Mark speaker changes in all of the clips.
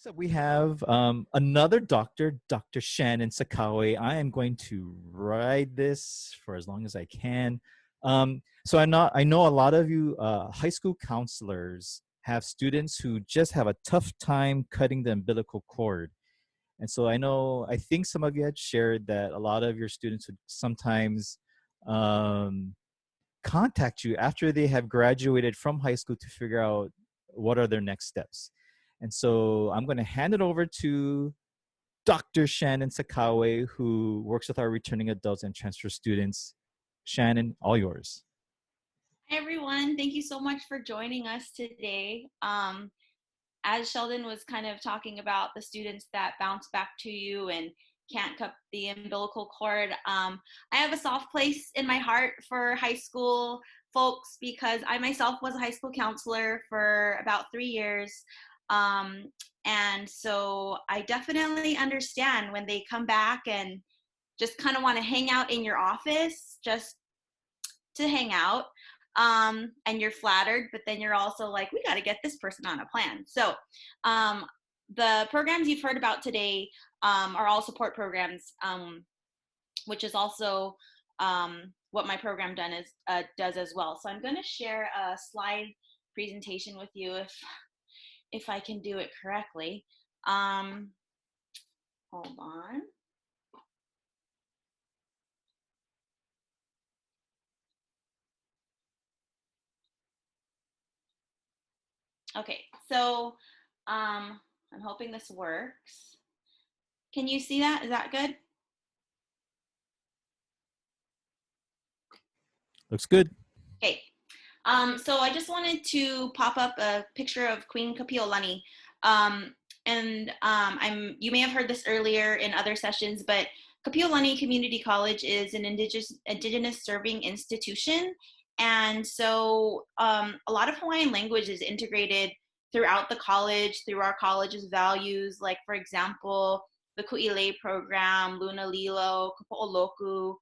Speaker 1: Next up, we have another doctor, Dr. Shannon Sakawa. I am going to ride this for as long as I can. I know a lot of you high school counselors have students who just have a tough time cutting the umbilical cord. And so I think some of you had shared that a lot of your students would sometimes um, contact you after they have graduated from high school to figure out what are their next steps. And so I'm going to hand it over to Dr. Shannon Sakawa, who works with our returning adults and transfer students. Shannon, all yours.
Speaker 2: Hi, everyone. Thank you so much for joining us today. As Sheldon was kind of talking about the students that bounce back to you and can't cut the umbilical cord, I have a soft place in my heart for high school folks because I myself was a high school counselor for about 3 years. And so I definitely understand when they come back and just kind of want to hang out in your office just to hang out. And you're flattered, but then you're also like, we got to get this person on a plan. So the programs you've heard about today are all support programs, which is also what my program does as well. So I'm going to share a slide presentation with you if I can do it correctly. Hold on. Okay, so I'm hoping this works. Can you see that? Is that good?
Speaker 1: Looks good.
Speaker 2: Okay. So I just wanted to pop up a picture of Queen Kapi olani. You may have heard this earlier in other sessions, but Kapi olani Community College is an indigenous serving institution. And so a lot of Hawaiian language is integrated throughout the college, through our college's values, like, for example, the Ku'ilei program, Luna Lilo, Kupo'oloku.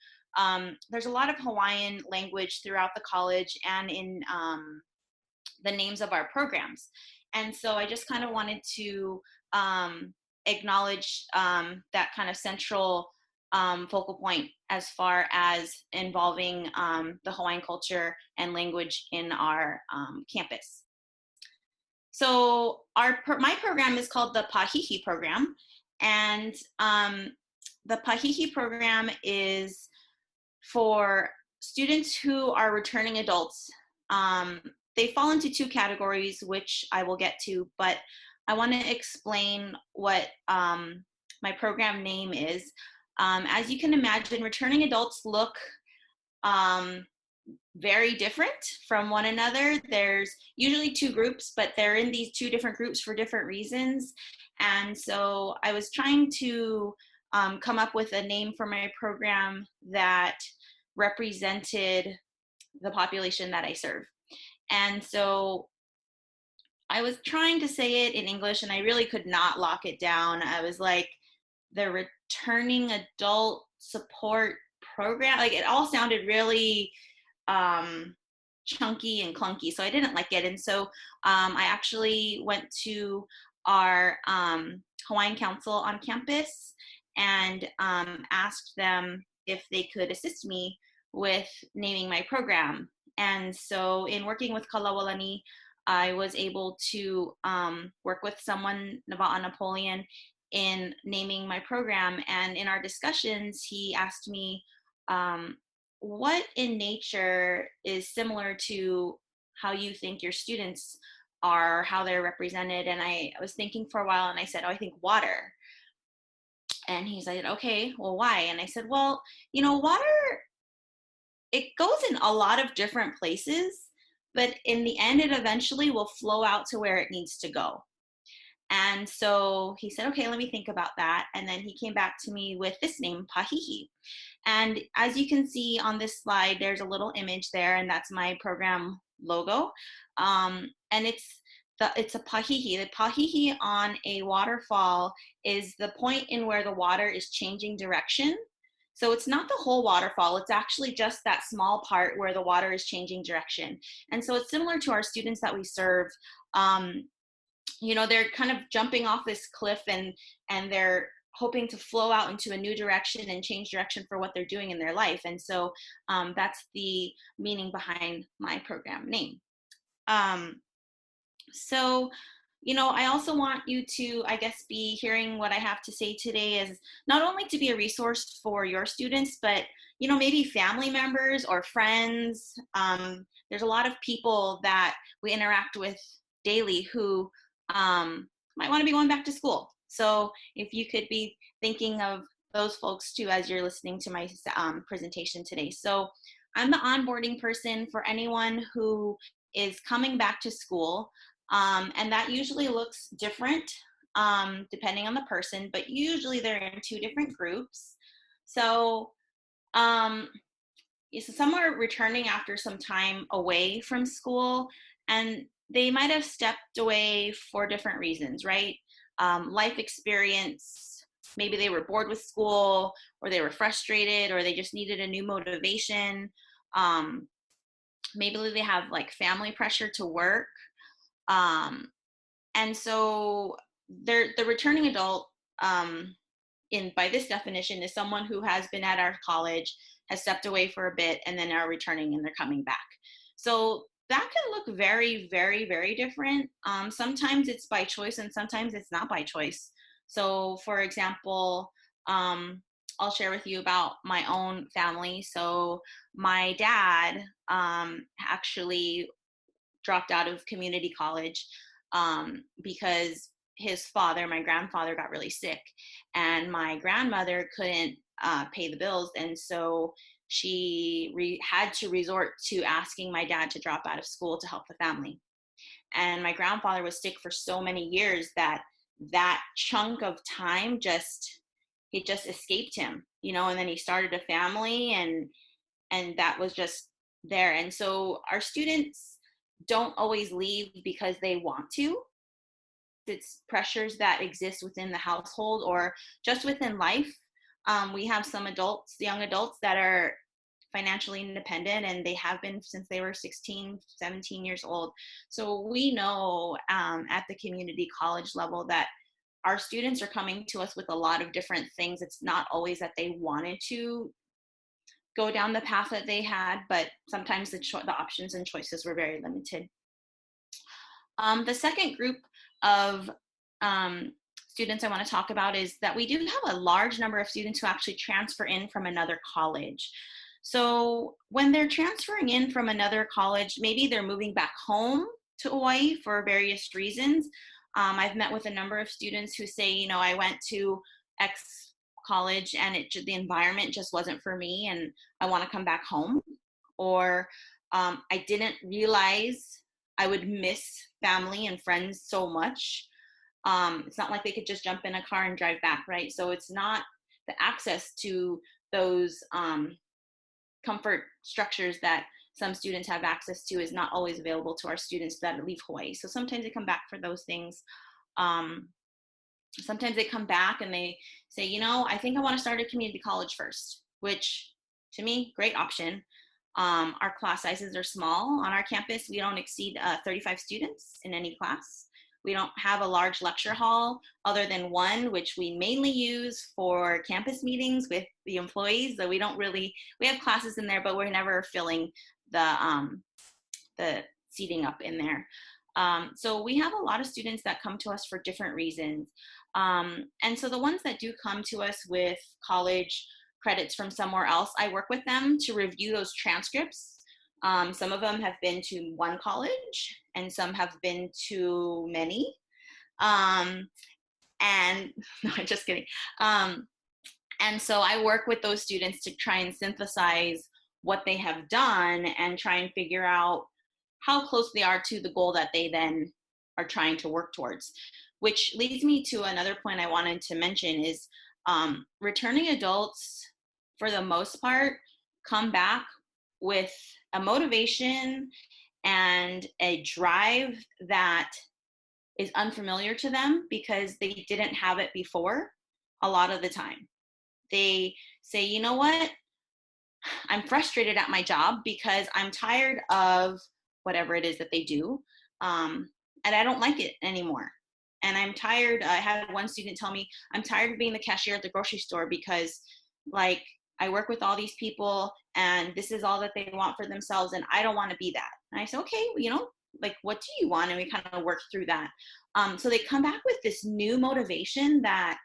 Speaker 2: There's a lot of Hawaiian language throughout the college and in the names of our programs. And so I just kind of wanted to acknowledge that kind of central focal point as far as involving the Hawaiian culture and language in our campus. So my program is called the Pahihi program, and the Pahihi program is for students who are returning adults. They fall into two categories, which I will get to, but I want to explain what my program name is. As you can imagine, returning adults look very different from one another. There's usually two groups, but they're in these two different groups for different reasons. And so I was trying to come up with a name for my program that represented the population that I serve. And so I was trying to say it in English and I really could not lock it down. I was like, the returning adult support program, like it all sounded really chunky and clunky, so I didn't like it. And so I actually went to our Hawaiian Council on campus and asked them if they could assist me with naming my program. And so in working with Kalawalani, I was able to work with someone, Nava'a Napoleon, in naming my program. And in our discussions, he asked me, what in nature is similar to how you think your students are, how they're represented? And I was thinking for a while and I said, oh, I think water. And he said, okay, well, why? And I said, well, water, it goes in a lot of different places, but in the end, it eventually will flow out to where it needs to go. And so he said, okay, let me think about that. And then he came back to me with this name, Pahihi. And as you can see on this slide, there's a little image there, and that's my program logo. And it's a pahihi. The pahihi on a waterfall is the point in where the water is changing direction. So it's not the whole waterfall, it's actually just that small part where the water is changing direction. And so it's similar to our students that we serve. they're kind of jumping off this cliff, and they're hoping to flow out into a new direction and change direction for what they're doing in their life. And so that's the meaning behind my program name. Um, so, I also want you to, I guess, be hearing what I have to say today is not only to be a resource for your students, but, maybe family members or friends. There's a lot of people that we interact with daily who might want to be going back to school. So if you could be thinking of those folks too as you're listening to my presentation today. So I'm the onboarding person for anyone who is coming back to school. And that usually looks different depending on the person, but usually they're in two different groups. So, some are returning after some time away from school, and they might have stepped away for different reasons, right? Life experience, maybe they were bored with school, or they were frustrated, or they just needed a new motivation. Maybe they have like family pressure to work. And so the returning adult, by this definition, is someone who has been at our college, has stepped away for a bit, and then are returning and they're coming back. So that can look very, very, very different. Sometimes it's by choice and sometimes it's not by choice. So for example, I'll share with you about my own family. So my dad actually dropped out of community college because his father, my grandfather, got really sick, and my grandmother couldn't pay the bills, and so she had to resort to asking my dad to drop out of school to help the family. And my grandfather was sick for so many years that chunk of time just escaped him, and then he started a family, and that was just there. And so our students don't always leave because they want to. It's pressures that exist within the household or just within life. We have some adults, young adults, that are financially independent, and they have been since they were 16, 17 years old. So we know at the community college level that our students are coming to us with a lot of different things. It's not always that they wanted to go down the path that they had, but sometimes the options and choices were very limited. The second group of students I want to talk about is that we do have a large number of students who actually transfer in from another college. So when they're transferring in from another college, maybe they're moving back home to Hawaii for various reasons. I've met with a number of students who say, I went to X college and the environment just wasn't for me, and I want to come back home. Or I didn't realize I would miss family and friends so much. It's not like they could just jump in a car and drive back, right? So it's not the access to those comfort structures that some students have access to is not always available to our students that leave Hawaii. So sometimes they come back for those things. Sometimes they come back and they say, I think I want to start a community college first, which to me, great option. Our class sizes are small on our campus. We don't exceed 35 students in any class. We don't have a large lecture hall other than one, which we mainly use for campus meetings with the employees. So we have classes in there, but we're never filling the seating up in there. So we have a lot of students that come to us for different reasons. And so the ones that do come to us with college credits from somewhere else, I work with them to review those transcripts. Some of them have been to one college and some have been to many. And no, I'm just kidding. And so I work with those students to try and synthesize what they have done and try and figure out how close they are to the goal that they then are trying to work towards. Which leads me to another point I wanted to mention is returning adults, for the most part, come back with a motivation and a drive that is unfamiliar to them because they didn't have it before a lot of the time. They say, you know what? I'm frustrated at my job because I'm tired of whatever it is that they do. and I don't like it anymore. And I'm tired. I had one student tell me, I'm tired of being the cashier at the grocery store because, like, I work with all these people and this is all that they want for themselves, and I don't want to be that. And I said, okay, like, what do you want? And we kind of work through that. So they come back with this new motivation that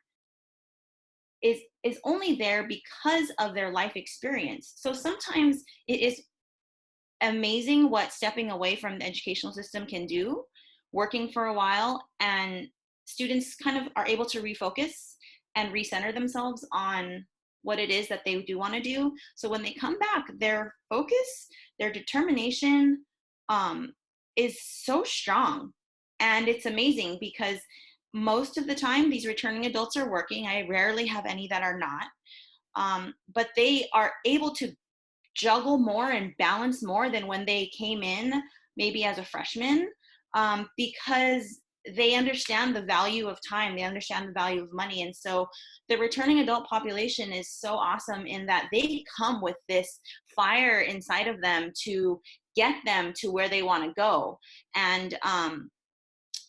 Speaker 2: is only there because of their life experience. So sometimes it is amazing what stepping away from the educational system can do, working for a while, and students kind of are able to refocus and recenter themselves on what it is that they do want to do. So when they come back, their focus, their determination, is so strong. And it's amazing because most of the time these returning adults are working. I rarely have any that are not. But they are able to juggle more and balance more than when they came in maybe as a freshman, because they understand the value of time, they understand the value of money. And so the returning adult population is so awesome in that they come with this fire inside of them to get them to where they want to go. And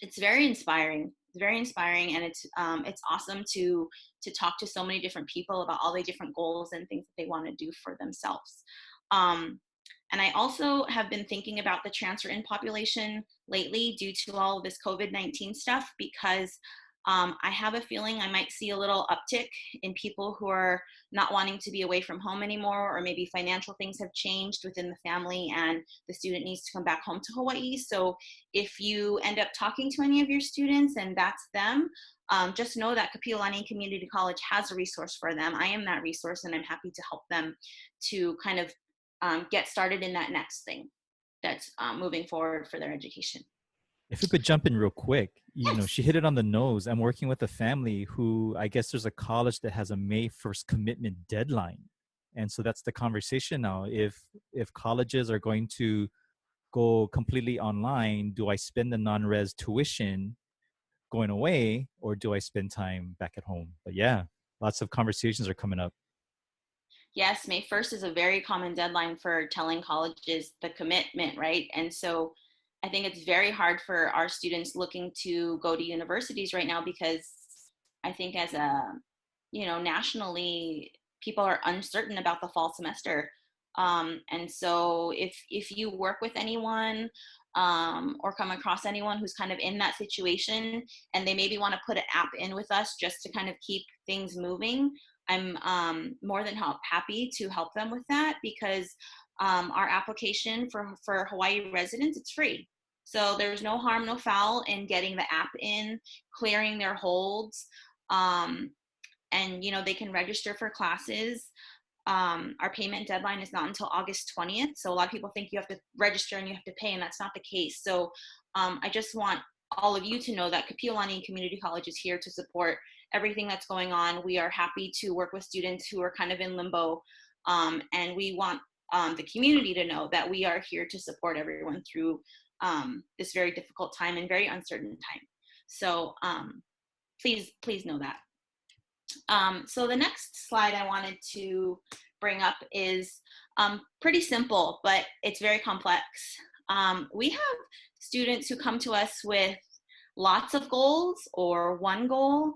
Speaker 2: it's very inspiring. It's very inspiring, and it's awesome to talk to so many different people about all the different goals and things that they want to do for themselves. Um, and I also have been thinking about the transfer in population lately due to all of this COVID-19 stuff, because I have a feeling I might see a little uptick in people who are not wanting to be away from home anymore, or maybe financial things have changed within the family and the student needs to come back home to Hawaii. So if you end up talking to any of your students and that's them, just know that Kapi olani Community College has a resource for them. I am that resource, and I'm happy to help them to kind of get started in that next thing that's moving forward for their education.
Speaker 1: If we could jump in real quick,
Speaker 2: Yes.
Speaker 1: she hit it on the nose. I'm working with a family who, I guess there's a college that has a May 1st commitment deadline. And so that's the conversation now. If colleges are going to go completely online, do I spend the non-res tuition going away, or do I spend time back at home? But yeah, lots of conversations are coming up.
Speaker 2: Yes, May 1st is a very common deadline for telling colleges the commitment, right? And so I think it's very hard for our students looking to go to universities right now, because I think as nationally, people are uncertain about the fall semester. And so if you work with anyone, or come across anyone who's kind of in that situation and they maybe want to put an app in with us just to kind of keep things moving, I'm more than happy to help them with that, because our application for Hawaii residents, it's free. So there's no harm, no foul in getting the app in, clearing their holds, um, and they can register for classes. Our payment deadline is not until August 20th. So a lot of people think you have to register and you have to pay, and that's not the case. So I just want all of you to know that Kapi olani Community College is here to support everything that's going on. We are happy to work with students who are kind of in limbo. And we want the community to know that we are here to support everyone through this very difficult time and very uncertain time. So please know that. So the next slide I wanted to bring up is pretty simple, but it's very complex. We have students who come to us with lots of goals or one goal.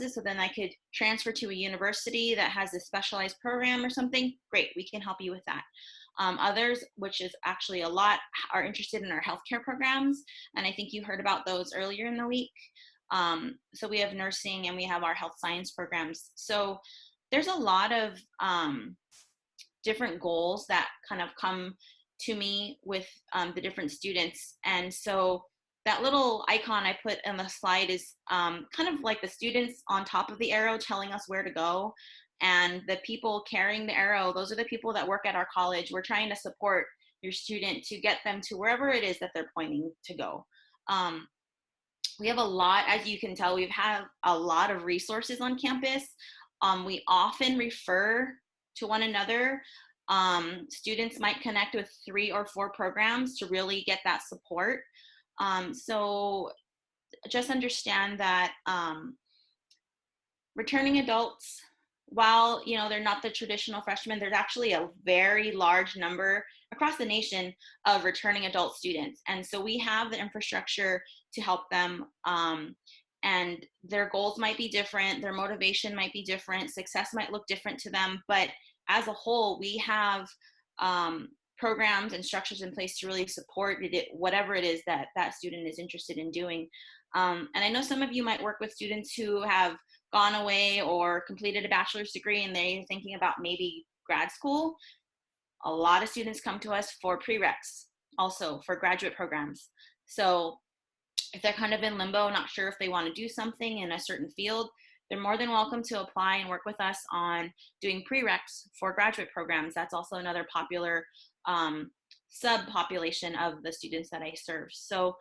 Speaker 2: So then I could transfer to a university that has a specialized program or something. Great, we can help you with that. Others, which is actually a lot, are interested in our healthcare programs. And I think you heard about those earlier in the week. So we have nursing and we have our health science programs. So there's a lot of different goals that kind of come to me with the different students. And so that little icon I put in the slide is kind of like the students on top of the arrow telling us where to go. And the people carrying the arrow, those are the people that work at our college. We're trying to support your student to get them to wherever it is that they're pointing to go. We have a lot, as you can tell, we have a lot of resources on campus. We often refer to one another. Students might connect with 3 or 4 programs to really get that support. So just understand that returning adults, while they're not the traditional freshmen, there's actually a very large number across the nation of returning adult students, and so we have the infrastructure to help them. And their goals might be different, their motivation might be different, success might look different to them, but as a whole, we have programs and structures in place to really support it, whatever it is that that student is interested in doing. And I know some of you might work with students who have gone away or completed a bachelor's degree and they're thinking about maybe grad school. A lot of students come to us for prereqs, also for graduate programs. So if they're kind of in limbo, not sure if they want to do something in a certain field, they're more than welcome to apply and work with us on doing prereqs for graduate programs. That's also another popular subpopulation of the students that I serve. So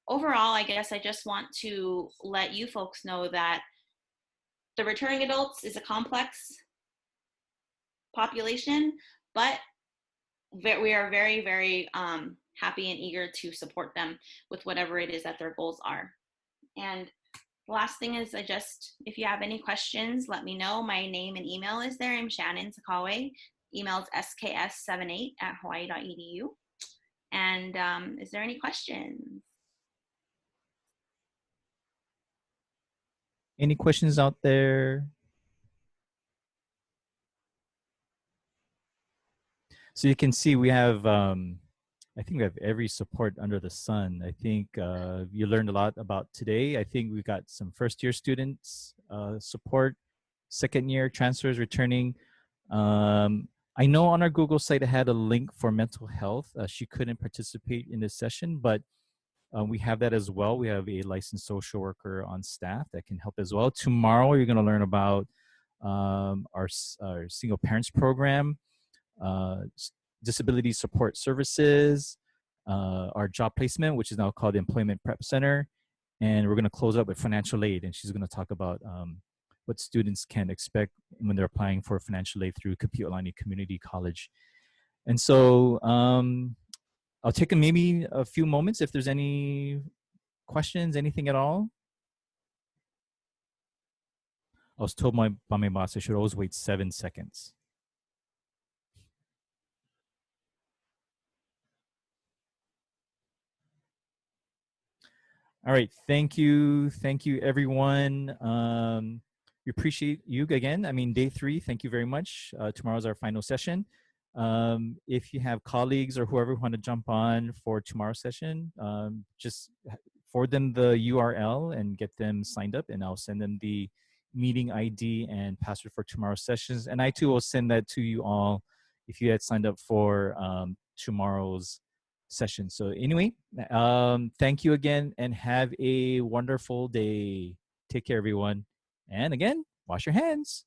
Speaker 2: overall, I guess I just want to let you folks know that the returning adults is a complex population, but we are very, very happy and eager to support them with whatever it is that their goals are. And the last thing is, if you have any questions, let me know. My name and email is there. I'm Shannon Sakawa. Email is sks78@hawaii.edu. And is there any questions?
Speaker 1: Any questions out there? So you can see we have, I think we have every support under the sun. I think you learned a lot about today. I think we got some first-year students support, second-year transfers returning. I know on our Google site it had a link for mental health. She couldn't participate in this session, but we have that as well. We have a licensed social worker on staff that can help as well. Tomorrow, you're going to learn about our single parents program, disability support services, our job placement, which is now called the Employment Prep Center. And we're going to close up with financial aid. And she's going to talk about what students can expect when they're applying for financial aid through Kapi Olani Community College. And so I'll take maybe a few moments if there's any questions, anything at all. I was told by my boss I should always wait 7 seconds. All right, thank you everyone. We appreciate you again. I mean, day 3, thank you very much. Tomorrow's our final session. If you have colleagues or whoever want to jump on for tomorrow's session, just forward them the URL and get them signed up, and I'll send them the meeting ID and password for tomorrow's sessions. And I too will send that to you all if you had signed up for tomorrow's session. So anyway, thank you again and have a wonderful day. Take care, everyone. And again, wash your hands.